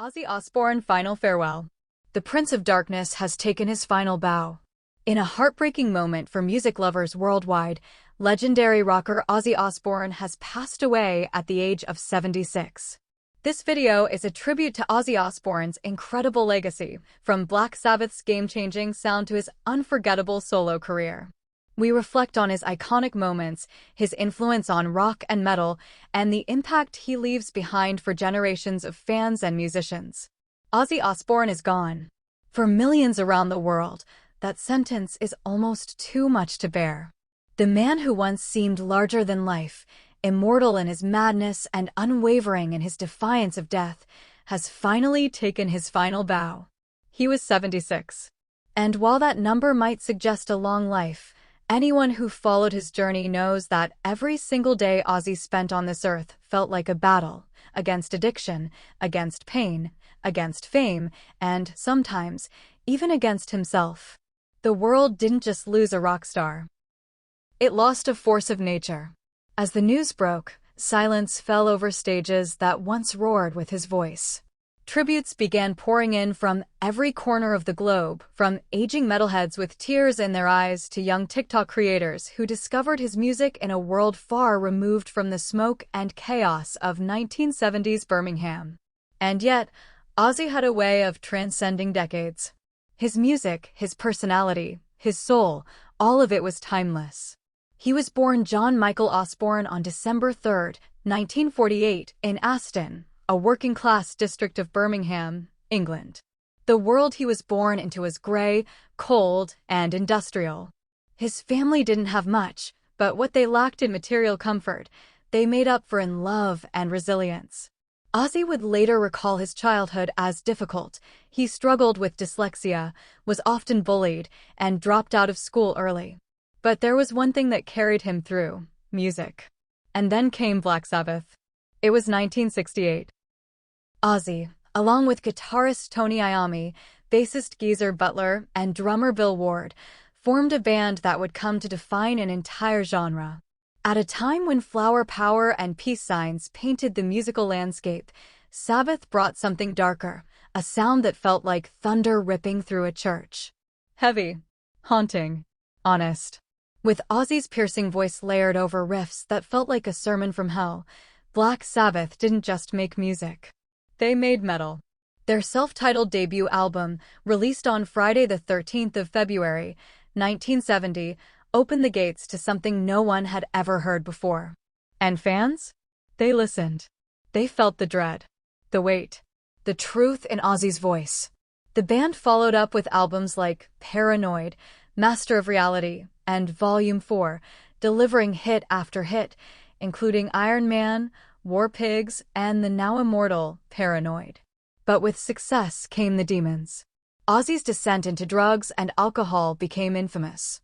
Ozzy Osbourne final farewell. The Prince of Darkness has taken his final bow. In a heartbreaking moment for music lovers worldwide, legendary rocker Ozzy Osbourne has passed away at the age of 76. This video is a tribute to Ozzy Osbourne's incredible legacy, from Black Sabbath's game-changing sound to his unforgettable solo career. We reflect on his iconic moments, his influence on rock and metal, and the impact he leaves behind for generations of fans and musicians. Ozzy Osbourne is gone. For millions around the world, that sentence is almost too much to bear. The man who once seemed larger than life, immortal in his madness and unwavering in his defiance of death, has finally taken his final bow. He was 76. And while that number might suggest a long life, anyone who followed his journey knows that every single day Ozzy spent on this earth felt like a battle, against addiction, against pain, against fame, and, sometimes, even against himself. The world didn't just lose a rock star. It lost a force of nature. As the news broke, silence fell over stages that once roared with his voice. Tributes began pouring in from every corner of the globe, from aging metalheads with tears in their eyes to young TikTok creators who discovered his music in a world far removed from the smoke and chaos of 1970s Birmingham. And yet, Ozzy had a way of transcending decades. His music, his personality, his soul, all of it was timeless. He was born John Michael Osbourne on December 3, 1948, in Aston, a working-class district of Birmingham, England. The world he was born into was grey, cold, and industrial. His family didn't have much, but what they lacked in material comfort, they made up for in love and resilience. Ozzy would later recall his childhood as difficult. He struggled with dyslexia, was often bullied, and dropped out of school early. But there was one thing that carried him through: music. And then came Black Sabbath. It was 1968. Ozzy, along with guitarist Tony Iommi, bassist Geezer Butler, and drummer Bill Ward, formed a band that would come to define an entire genre. At a time when flower power and peace signs painted the musical landscape, Sabbath brought something darker, a sound that felt like thunder ripping through a church. Heavy, haunting, honest. With Ozzy's piercing voice layered over riffs that felt like a sermon from hell, Black Sabbath didn't just make music. They made metal. Their self-titled debut album, released on Friday the 13th of February, 1970, opened the gates to something no one had ever heard before. And fans? They listened. They felt the dread, the weight, the truth in Ozzy's voice. The band followed up with albums like Paranoid, Master of Reality, and Volume 4, delivering hit after hit, including Iron Man, War Pigs, and the now immortal Paranoid. But with success came the demons. Ozzy's descent into drugs and alcohol became infamous.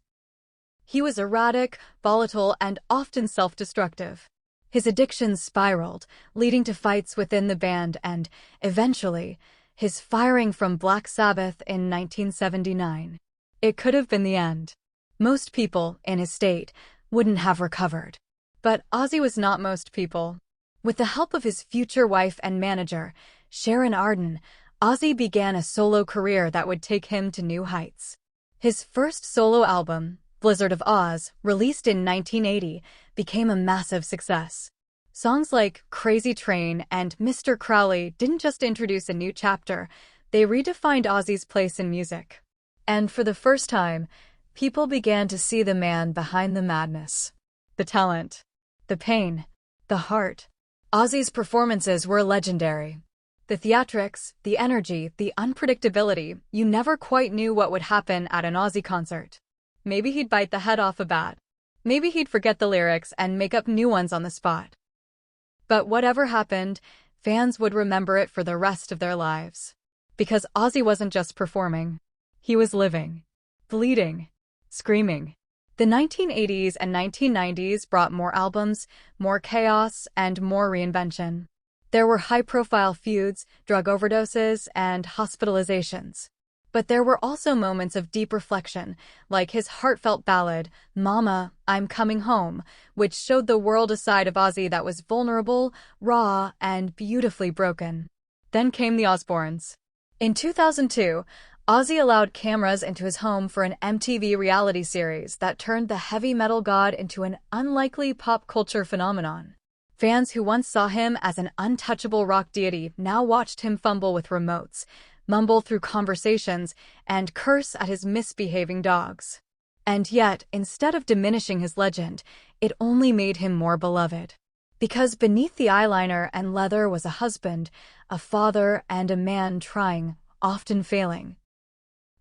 He was erratic, volatile, and often self-destructive. His addictions spiraled, leading to fights within the band and, eventually, his firing from Black Sabbath in 1979. It could have been the end. Most people, in his state, wouldn't have recovered. But Ozzy was not most people. With the help of his future wife and manager, Sharon Arden, Ozzy began a solo career that would take him to new heights. His first solo album, Blizzard of Oz, released in 1980, became a massive success. Songs like Crazy Train and Mr. Crowley didn't just introduce a new chapter, they redefined Ozzy's place in music. And for the first time, people began to see the man behind the madness. The talent, the pain, the heart. Ozzy's performances were legendary. The theatrics, the energy, the unpredictability, you never quite knew what would happen at an Ozzy concert. Maybe he'd bite the head off a bat. Maybe he'd forget the lyrics and make up new ones on the spot. But whatever happened, fans would remember it for the rest of their lives. Because Ozzy wasn't just performing. He was living, bleeding, screaming. The 1980s and 1990s brought more albums, more chaos, and more reinvention. There were high-profile feuds, drug overdoses, and hospitalizations. But there were also moments of deep reflection, like his heartfelt ballad, Mama, I'm Coming Home, which showed the world a side of Ozzy that was vulnerable, raw, and beautifully broken. Then came the Osbournes. In 2002, Ozzy allowed cameras into his home for an MTV reality series that turned the heavy metal god into an unlikely pop culture phenomenon. Fans who once saw him as an untouchable rock deity now watched him fumble with remotes, mumble through conversations, and curse at his misbehaving dogs. And yet, instead of diminishing his legend, it only made him more beloved. Because beneath the eyeliner and leather was a husband, a father, and a man trying, often failing,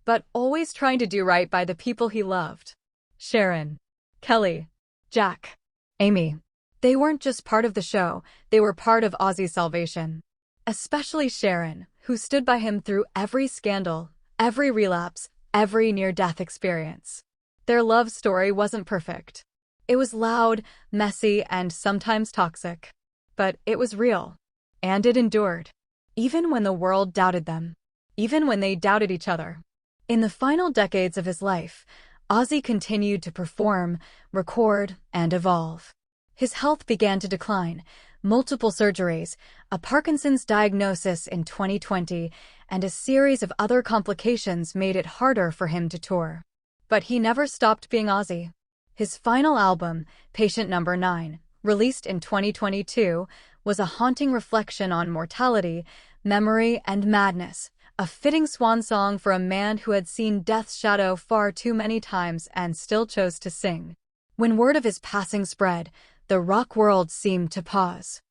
but always trying to do right by the people he loved. Sharon, Kelly, Jack, Amy. They weren't just part of the show, they were part of Ozzy's salvation. Especially Sharon, who stood by him through every scandal, every relapse, every near-death experience. Their love story wasn't perfect. It was loud, messy, and sometimes toxic. But it was real. And it endured. Even when the world doubted them. Even when they doubted each other. In the final decades of his life, Ozzy continued to perform, record, and evolve. His health began to decline, multiple surgeries, a Parkinson's diagnosis in 2020, and a series of other complications made it harder for him to tour. But he never stopped being Ozzy. His final album, Patient Number 9, released in 2022, was a haunting reflection on mortality, memory, and madness, a fitting swan song for a man who had seen death's shadow far too many times and still chose to sing. When word of his passing spread, the rock world seemed to pause.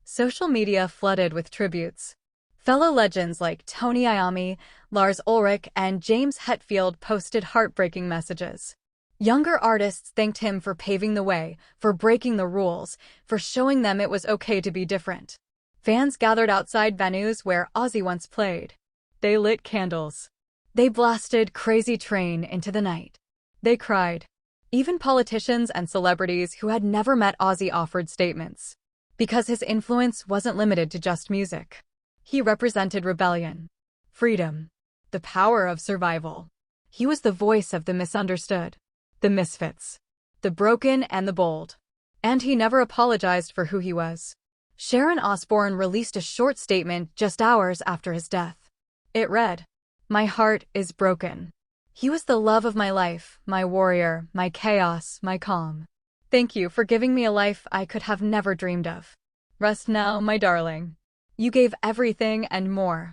Social media flooded with tributes. Fellow legends like Tony Iommi, Lars Ulrich, and James Hetfield posted heartbreaking messages. Younger artists thanked him for paving the way, for breaking the rules, for showing them it was okay to be different. Fans gathered outside venues where Ozzy once played. They lit candles. They blasted Crazy Train into the night. They cried. Even politicians and celebrities who had never met Ozzy offered statements. Because his influence wasn't limited to just music. He represented rebellion, freedom, the power of survival. He was the voice of the misunderstood, the misfits, the broken and the bold. And he never apologized for who he was. Sharon Osbourne released a short statement just hours after his death. It read, "My heart is broken. He was the love of my life, my warrior, my chaos, my calm. Thank you for giving me a life I could have never dreamed of. Rest now, my darling. You gave everything and more."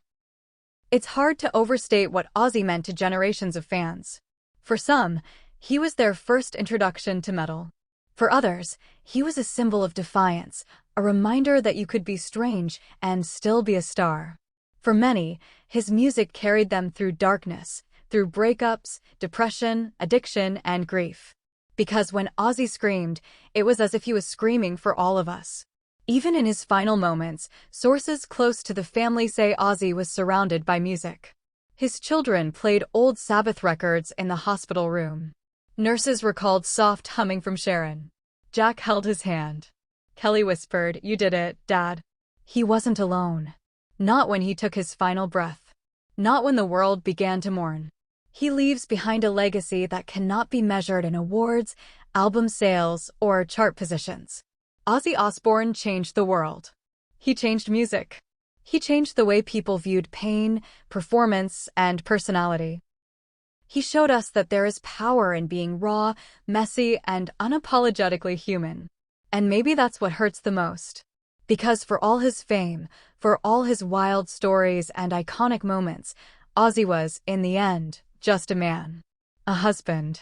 It's hard to overstate what Ozzy meant to generations of fans. For some, he was their first introduction to metal. For others, he was a symbol of defiance, a reminder that you could be strange and still be a star. For many, his music carried them through darkness, through breakups, depression, addiction, and grief. Because when Ozzy screamed, it was as if he was screaming for all of us. Even in his final moments, sources close to the family say Ozzy was surrounded by music. His children played old Sabbath records in the hospital room. Nurses recalled soft humming from Sharon. Jack held his hand. Kelly whispered, "You did it, Dad." He wasn't alone. Not when he took his final breath. Not when the world began to mourn. He leaves behind a legacy that cannot be measured in awards, album sales, or chart positions. Ozzy Osbourne changed the world. He changed music. He changed the way people viewed pain, performance, and personality. He showed us that there is power in being raw, messy, and unapologetically human. And maybe that's what hurts the most. Because for all his fame, for all his wild stories and iconic moments, Ozzy was, in the end, just a man. A husband.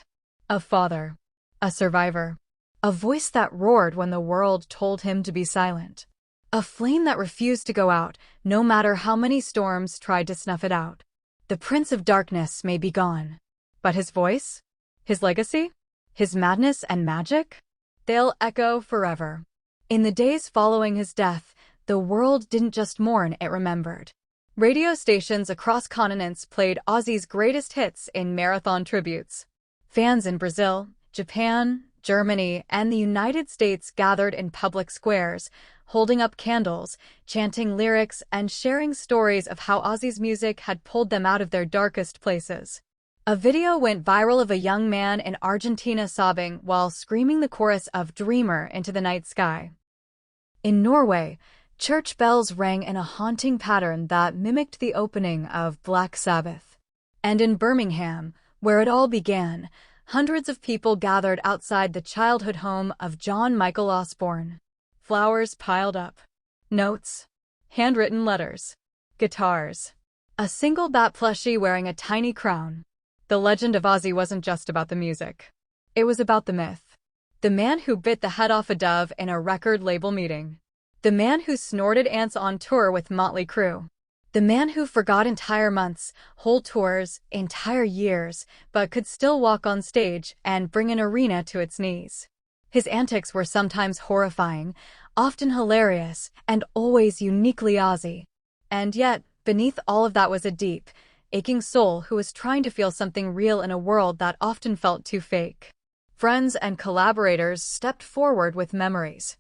A father. A survivor. A voice that roared when the world told him to be silent. A flame that refused to go out, no matter how many storms tried to snuff it out. The Prince of Darkness may be gone. But his voice? His legacy? His madness and magic? They'll echo forever. In the days following his death, the world didn't just mourn, it remembered. Radio stations across continents played Ozzy's greatest hits in marathon tributes. Fans in Brazil, Japan, Germany, and the United States gathered in public squares, holding up candles, chanting lyrics, and sharing stories of how Ozzy's music had pulled them out of their darkest places. A video went viral of a young man in Argentina sobbing while screaming the chorus of "Dreamer" into the night sky. In Norway, Church bells rang in a haunting pattern that mimicked the opening of Black Sabbath. And in Birmingham, where it all began, hundreds of people gathered outside the childhood home of John Michael Osbourne. Flowers piled up. Notes. Handwritten letters. Guitars. A single bat plushie wearing a tiny crown. The legend of Ozzy wasn't just about the music. It was about the myth. The man who bit the head off a dove in a record label meeting. The man who snorted ants on tour with Motley Crue. The man who forgot entire months, whole tours, entire years, but could still walk on stage and bring an arena to its knees. His antics were sometimes horrifying, often hilarious, and always uniquely Ozzy. And yet, beneath all of that was a deep, aching soul who was trying to feel something real in a world that often felt too fake. Friends and collaborators stepped forward with memories.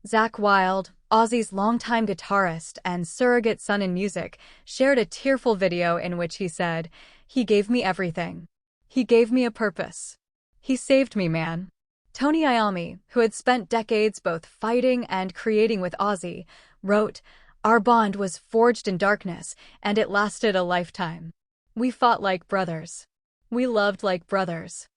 Zakk Wylde, Ozzy's longtime guitarist and surrogate son in music, shared a tearful video in which he said, "He gave me everything. He gave me a purpose. He saved me, man." Tony Iommi, who had spent decades both fighting and creating with Ozzy, wrote, "Our bond was forged in darkness, and it lasted a lifetime. We fought like brothers. We loved like brothers.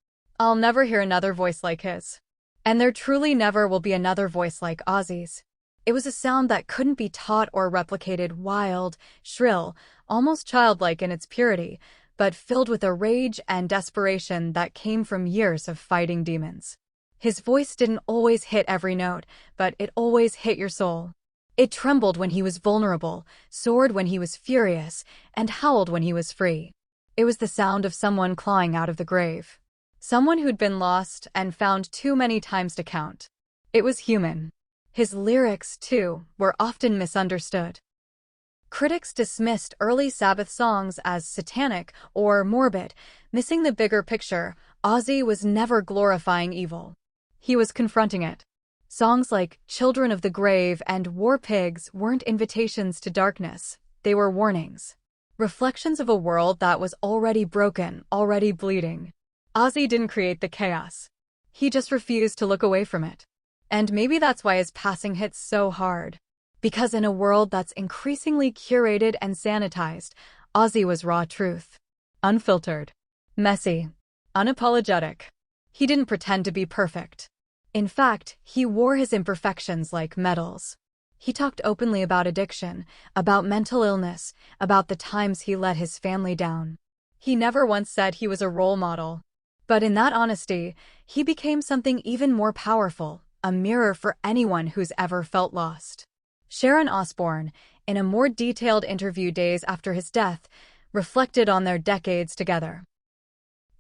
I'll never hear another voice like his. And there truly never will be another voice like Ozzy's." It was a sound that couldn't be taught or replicated, wild, shrill, almost childlike in its purity, but filled with a rage and desperation that came from years of fighting demons. His voice didn't always hit every note, but it always hit your soul. It trembled when he was vulnerable, soared when he was furious, and howled when he was free. It was the sound of someone clawing out of the grave. Someone who'd been lost and found too many times to count. It was human. His lyrics, too, were often misunderstood. Critics dismissed early Sabbath songs as satanic or morbid, missing the bigger picture. Ozzy was never glorifying evil. He was confronting it. Songs like Children of the Grave and War Pigs weren't invitations to darkness, they were warnings. Reflections of a world that was already broken, already bleeding. Ozzy didn't create the chaos. He just refused to look away from it. And maybe that's why his passing hits so hard. Because in a world that's increasingly curated and sanitized, Ozzy was raw truth. Unfiltered. Messy. Unapologetic. He didn't pretend to be perfect. In fact, he wore his imperfections like medals. He talked openly about addiction, about mental illness, about the times he let his family down. He never once said he was a role model. But in that honesty, he became something even more powerful, a mirror for anyone who's ever felt lost. Sharon Osbourne, in a more detailed interview days after his death, reflected on their decades together.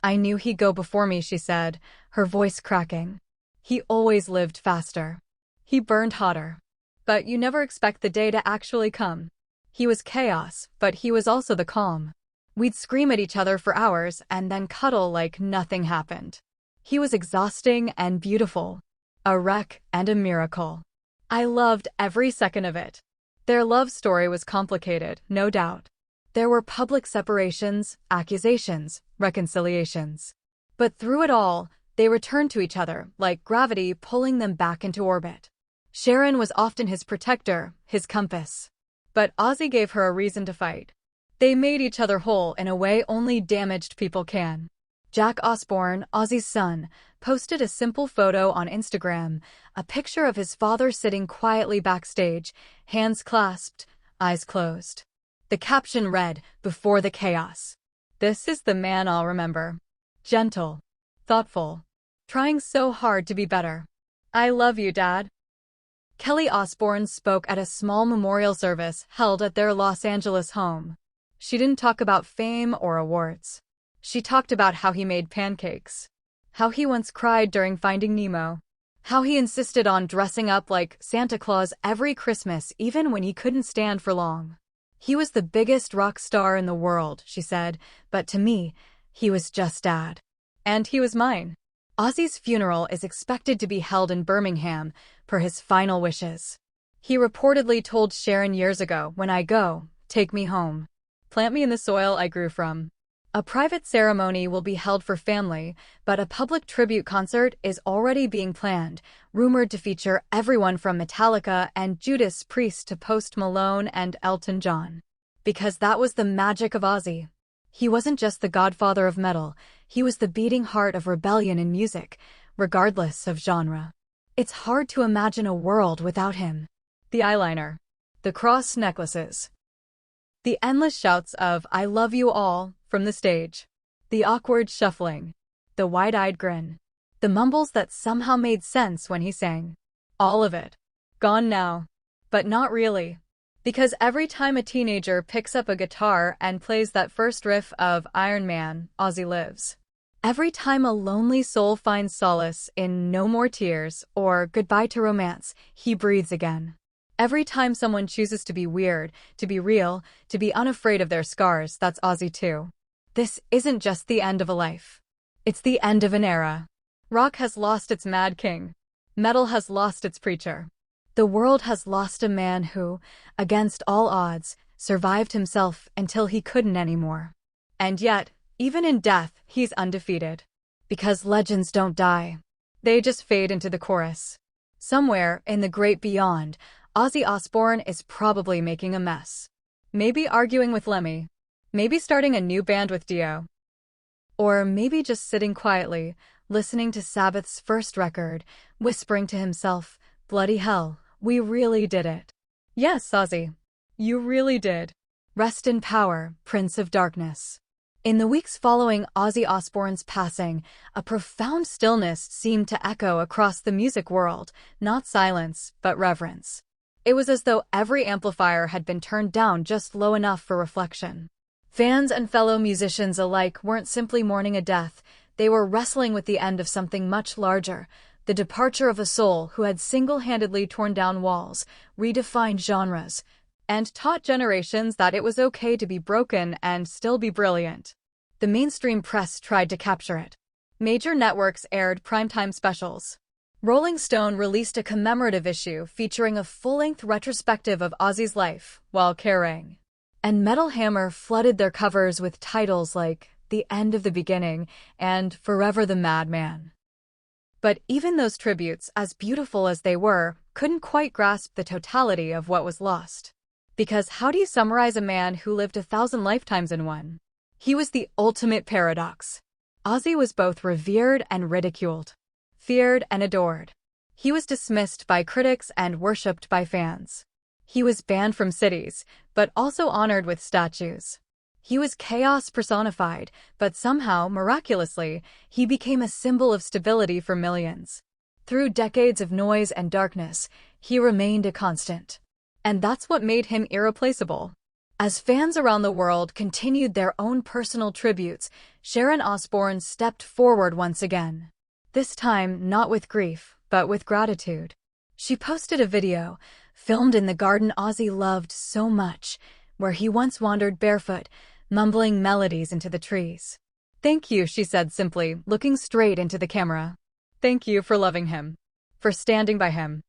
"I knew he'd go before me," she said, her voice cracking. "He always lived faster. He burned hotter. But you never expect the day to actually come. He was chaos, but he was also the calm. We'd scream at each other for hours and then cuddle like nothing happened. He was exhausting and beautiful. A wreck and a miracle. I loved every second of it." Their love story was complicated, no doubt. There were public separations, accusations, reconciliations. But through it all, they returned to each other, like gravity pulling them back into orbit. Sharon was often his protector, his compass. But Ozzy gave her a reason to fight. They made each other whole in a way only damaged people can. Jack Osbourne, Ozzy's son, posted a simple photo on Instagram, a picture of his father sitting quietly backstage, hands clasped, eyes closed. The caption read, "Before the chaos. This is the man I'll remember. Gentle. Thoughtful. Trying so hard to be better. I love you, Dad." Kelly Osbourne spoke at a small memorial service held at their Los Angeles home. She didn't talk about fame or awards. She talked about how he made pancakes. How he once cried during Finding Nemo. How he insisted on dressing up like Santa Claus every Christmas even when he couldn't stand for long. "He was the biggest rock star in the world," she said, "but to me, he was just Dad. And he was mine." Ozzy's funeral is expected to be held in Birmingham, per his final wishes. He reportedly told Sharon years ago, "When I go, take me home. Plant me in the soil I grew from. A private ceremony will be held for family, but a public tribute concert is already being planned, rumored to feature everyone from Metallica and Judas Priest to Post Malone and Elton John. Because that was the magic of Ozzy. He wasn't just the godfather of metal, he was the beating heart of rebellion in music, regardless of genre. It's hard to imagine a world without him. The eyeliner. The cross necklaces. The endless shouts of "I love you all" from the stage. The awkward shuffling. The wide-eyed grin. The mumbles that somehow made sense when he sang. All of it. Gone now. But not really. Because every time a teenager picks up a guitar and plays that first riff of Iron Man, Ozzy lives. Every time a lonely soul finds solace in No More Tears or Goodbye to Romance, he breathes again. Every time someone chooses to be weird, to be real, to be unafraid of their scars, that's Ozzy too. This isn't just the end of a life. It's the end of an era. Rock has lost its Mad King. Metal has lost its preacher. The world has lost a man who, against all odds, survived himself until he couldn't anymore. And yet, even in death, he's undefeated. Because legends don't die. They just fade into the chorus. Somewhere, in the great beyond, Ozzy Osbourne is probably making a mess. Maybe arguing with Lemmy. Maybe starting a new band with Dio. Or maybe just sitting quietly, listening to Sabbath's first record, whispering to himself, "Bloody hell, we really did it." Yes, Ozzy. You really did. Rest in power, Prince of Darkness. In the weeks following Ozzy Osbourne's passing, a profound stillness seemed to echo across the music world, not silence, but reverence. It was as though every amplifier had been turned down just low enough for reflection. Fans and fellow musicians alike weren't simply mourning a death, they were wrestling with the end of something much larger, the departure of a soul who had single-handedly torn down walls, redefined genres, and taught generations that it was okay to be broken and still be brilliant. The mainstream press tried to capture it. Major networks aired primetime specials. Rolling Stone released a commemorative issue featuring a full-length retrospective of Ozzy's life, while Kerrang! And Metal Hammer flooded their covers with titles like The End of the Beginning and Forever the Madman. But even those tributes, as beautiful as they were, couldn't quite grasp the totality of what was lost. Because how do you summarize a man who lived 1,000 lifetimes in one? He was the ultimate paradox. Ozzy was both revered and ridiculed, feared and adored. He was dismissed by critics and worshipped by fans. He was banned from cities, but also honored with statues. He was chaos personified, but somehow, miraculously, he became a symbol of stability for millions. Through decades of noise and darkness, he remained a constant. And that's what made him irreplaceable. As fans around the world continued their own personal tributes, Sharon Osbourne stepped forward once again. This time, not with grief, but with gratitude. She posted a video, filmed in the garden Ozzy loved so much, where he once wandered barefoot, mumbling melodies into the trees. "Thank you," she said simply, looking straight into the camera. "Thank you for loving him. For standing by him.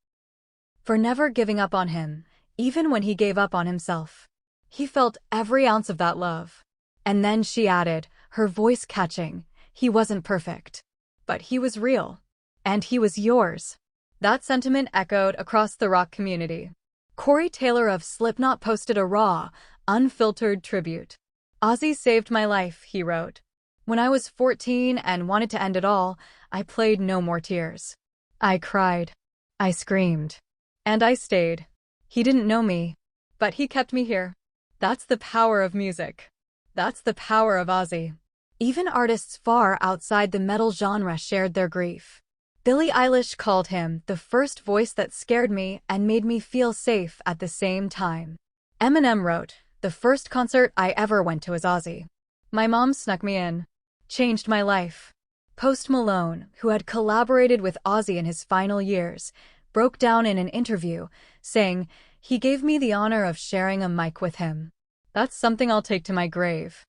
For never giving up on him, even when he gave up on himself." He felt every ounce of that love. And then she added, her voice catching, "He wasn't perfect. But he was real. And he was yours." That sentiment echoed across the rock community. Corey Taylor of Slipknot posted a raw, unfiltered tribute. "Ozzy saved my life," he wrote. "When I was 14 and wanted to end it all, I played No More Tears. I cried. I screamed. And I stayed. He didn't know me. But he kept me here." That's the power of music. That's the power of Ozzy. Even artists far outside the metal genre shared their grief. Billie Eilish called him the first voice that scared me and made me feel safe at the same time. Eminem wrote, "The first concert I ever went to was Ozzy. My mom snuck me in. Changed my life." Post Malone, who had collaborated with Ozzy in his final years, broke down in an interview, saying, "He gave me the honor of sharing a mic with him. That's something I'll take to my grave."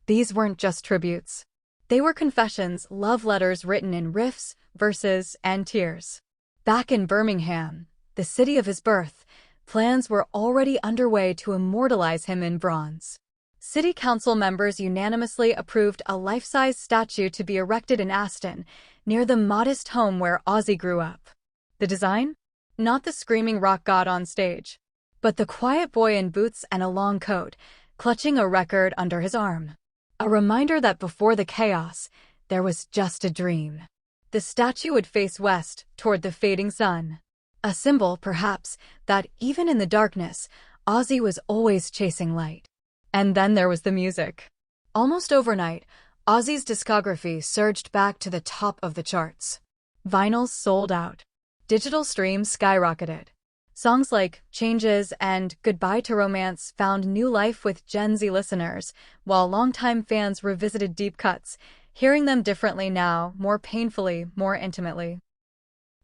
These weren't just tributes. They were confessions, love letters written in riffs, verses, and tears. Back in Birmingham, the city of his birth, plans were already underway to immortalize him in bronze. City council members unanimously approved a life-size statue to be erected in Aston, near the modest home where Ozzy grew up. The design? Not the screaming rock god on stage, but the quiet boy in boots and a long coat, clutching a record under his arm. A reminder that before the chaos, there was just a dream. The statue would face west, toward the fading sun. A symbol, perhaps, that even in the darkness, Ozzy was always chasing light. And then there was the music. Almost overnight, Ozzy's discography surged back to the top of the charts. Vinyls sold out. Digital streams skyrocketed. Songs like Changes and Goodbye to Romance found new life with Gen Z listeners, while longtime fans revisited deep cuts, hearing them differently now, more painfully, more intimately.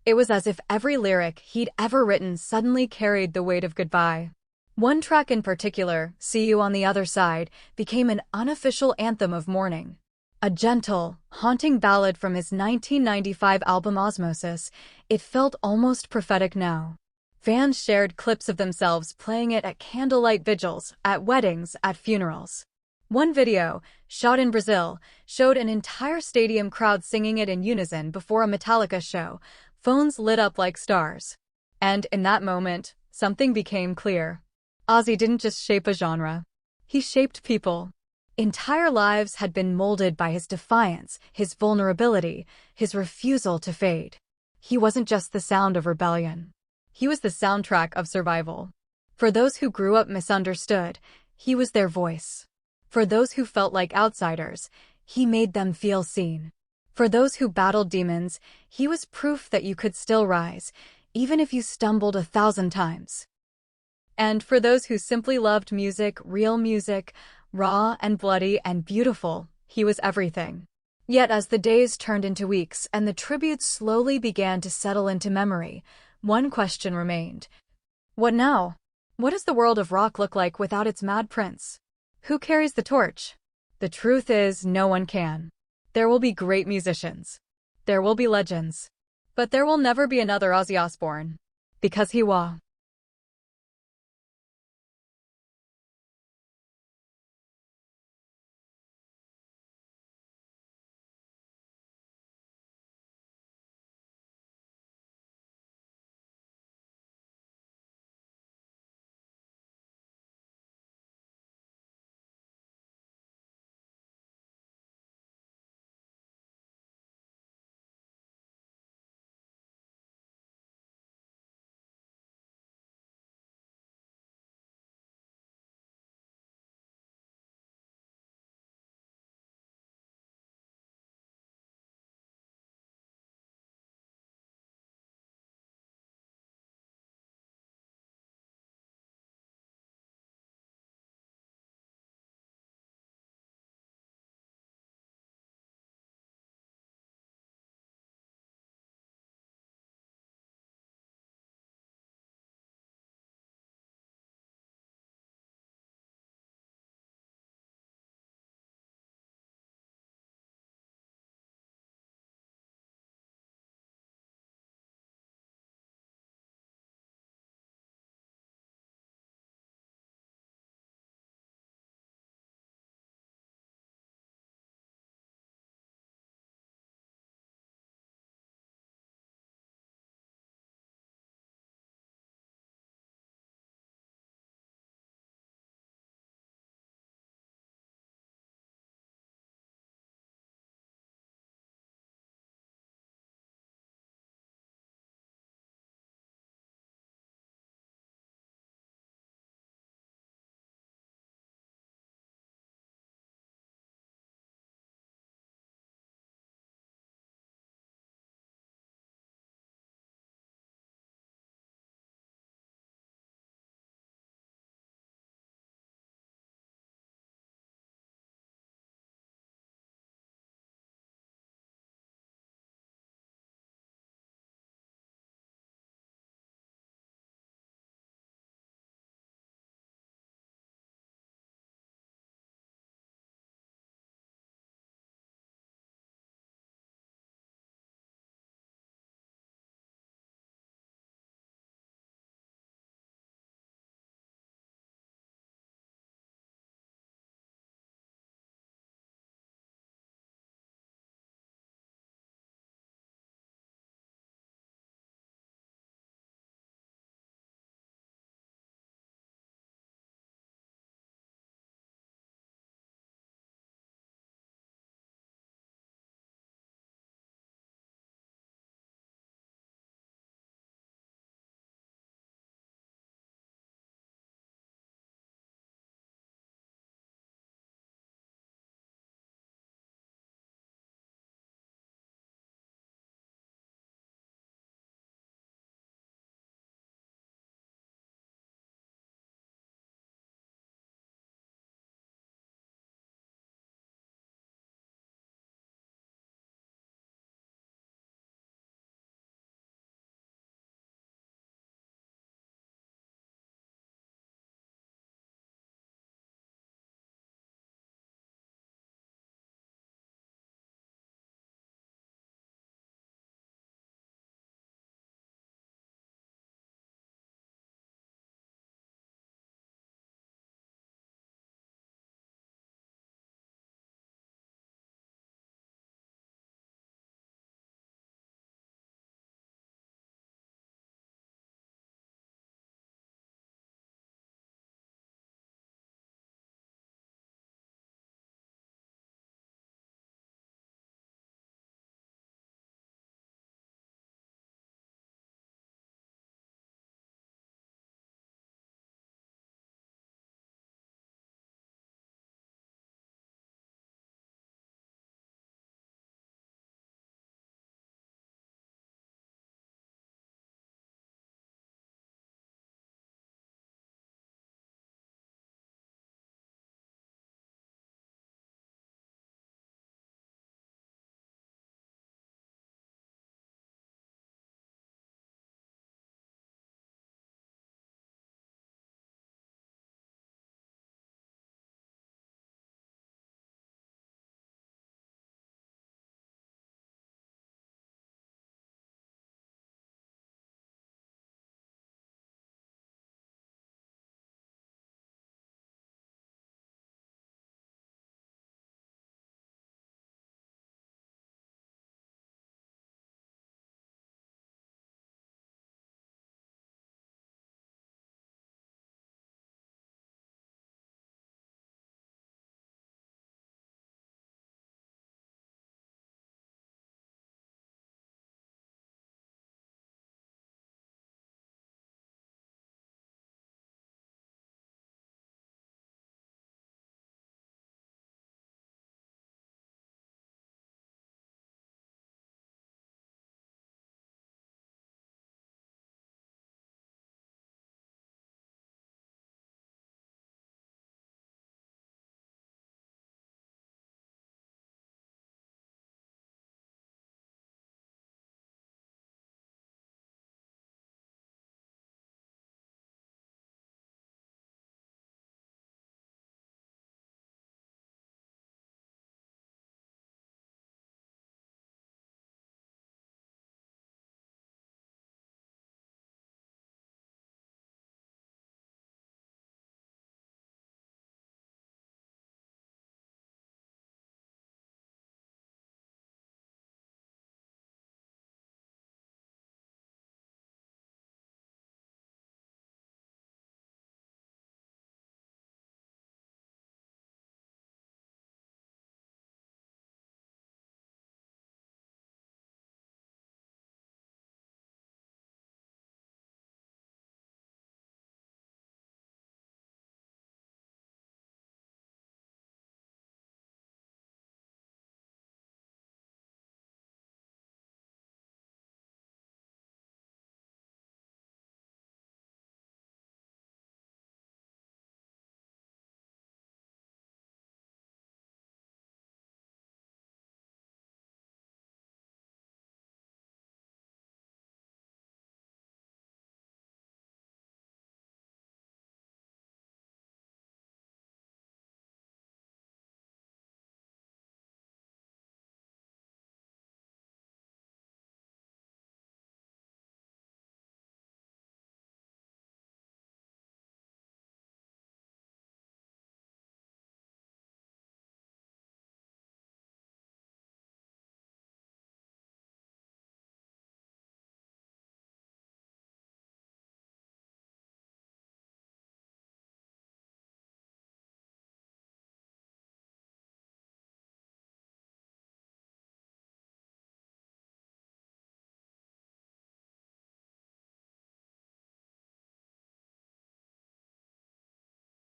It was as if every lyric he'd ever written suddenly carried the weight of goodbye. One track in particular, See You on the Other Side, became an unofficial anthem of mourning. A gentle, haunting ballad from his 1995 album Osmosis, it felt almost prophetic now. Fans shared clips of themselves playing it at candlelight vigils, at weddings, at funerals. One video, shot in Brazil, showed an entire stadium crowd singing it in unison before a Metallica show, phones lit up like stars. And in that moment, something became clear. Ozzy didn't just shape a genre. He shaped people. Entire lives had been molded by his defiance, his vulnerability, his refusal to fade. He wasn't just the sound of rebellion. He was the soundtrack of survival. For those who grew up misunderstood, he was their voice. For those who felt like outsiders, he made them feel seen. For those who battled demons, he was proof that you could still rise, even if you stumbled 1,000 times. And for those who simply loved music, real music, raw and bloody and beautiful, he was everything. Yet as the days turned into weeks and the tributes slowly began to settle into memory, one question remained. What now? What does the world of rock look like without its mad prince? Who carries the torch? The truth is, no one can. There will be great musicians. There will be legends. But there will never be another Ozzy Osbourne. Because he was.